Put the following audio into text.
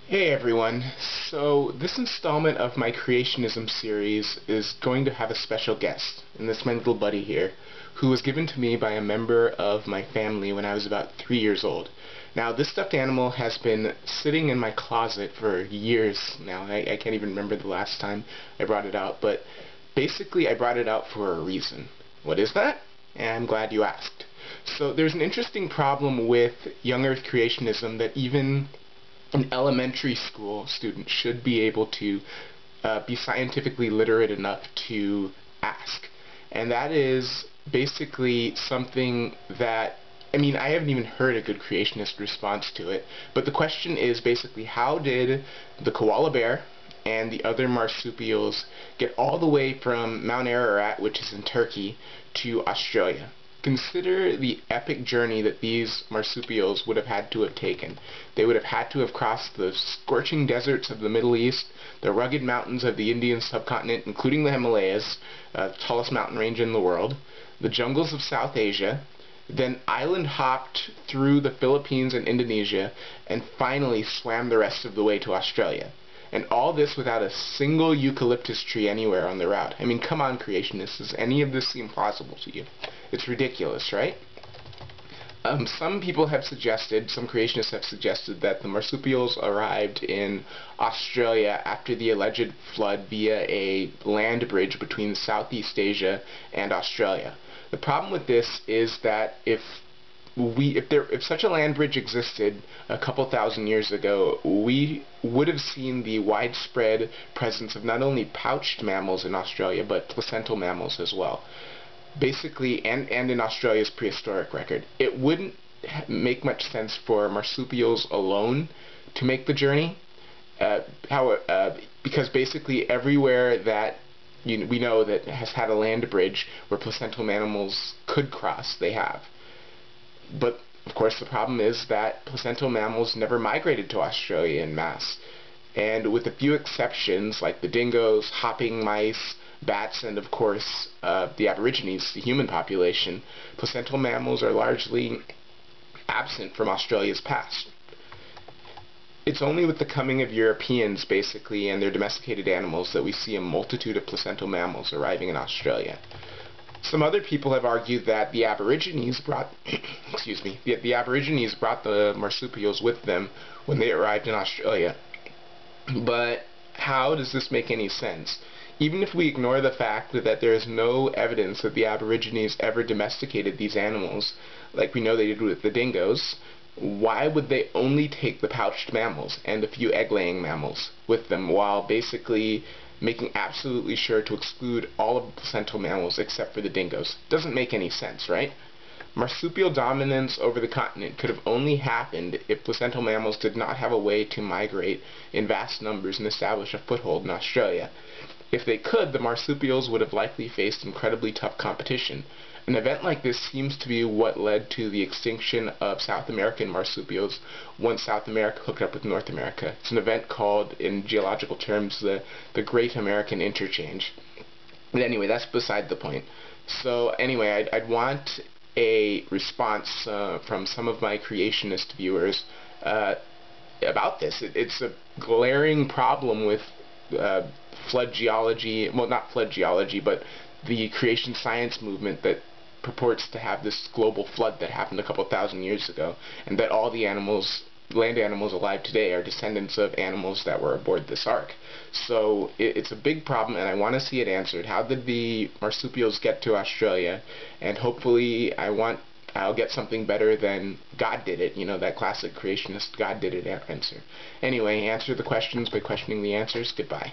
Hey everyone, so this installment of my creationism series is going to have a special guest, and that's my little buddy here, who was given to me by a member of my family when I was about 3 years old. Now this stuffed animal has been sitting in my closet for years now. I can't even remember the last time I brought it out, but basically I brought it out for a reason. What is that? And I'm glad you asked. So there's an interesting problem with Young Earth Creationism that even an elementary school student should be able to be scientifically literate enough to ask. And that is basically something that, I haven't even heard a good creationist response to it, but the question is basically, how did the koala bear and the other marsupials get all the way from Mount Ararat, which is in Turkey, to Australia? Consider the epic journey that these marsupials would have had to have taken. They would have had to have crossed the scorching deserts of the Middle East, the rugged mountains of the Indian subcontinent, including the Himalayas, the tallest mountain range in the world, the jungles of South Asia, then island hopped through the Philippines and Indonesia, and finally swam the rest of the way to Australia. And all this without a single eucalyptus tree anywhere on the route. Come on, creationists. Does any of this seem plausible to you? It's ridiculous, right? Some people have suggested, some creationists have suggested that the marsupials arrived in Australia after the alleged flood via a land bridge between Southeast Asia and Australia. The problem with this is that if such a land bridge existed a couple thousand years ago, we would have seen the widespread presence of not only pouched mammals in Australia, but placental mammals as well. Basically, and in Australia's prehistoric record. It wouldn't make much sense for marsupials alone to make the journey, because basically everywhere that we know that has had a land bridge where placental mammals could cross, they have. But, of course, the problem is that placental mammals never migrated to Australia en masse. And with a few exceptions, like the dingoes, hopping mice, bats, and, of course, the Aborigines, the human population, placental mammals are largely absent from Australia's past. It's only with the coming of Europeans, basically, and their domesticated animals that we see a multitude of placental mammals arriving in Australia. Some other people have argued that the Aborigines brought, the Aborigines brought the marsupials with them when they arrived in Australia. But how does this make any sense? Even if we ignore the fact that there is no evidence that the Aborigines ever domesticated these animals, like we know they did with the dingoes, why would they only take the pouched mammals and a few egg-laying mammals with them, while basically making absolutely sure to exclude all of the placental mammals except for the dingoes? Doesn't make any sense, right? Marsupial dominance over the continent could have only happened if placental mammals did not have a way to migrate in vast numbers and establish a foothold in Australia. If they could, the marsupials would have likely faced incredibly tough competition. An event like this seems to be what led to the extinction of South American marsupials once South America hooked up with North America. It's an event called, in geological terms, the Great American Interchange. But anyway, that's beside the point. So anyway, I'd want a response from some of my creationist viewers about this. It's a glaring problem with flood geology, well, not flood geology, but the creation science movement that purports to have this global flood that happened a couple thousand years ago, and that all the animals, land animals alive today, are descendants of animals that were aboard this ark. So it's a big problem, and I want to see it answered. How did the marsupials get to Australia? And hopefully I'll get something better than God did it, that classic creationist God did it answer. Anyway, answer the questions by questioning the answers. Goodbye.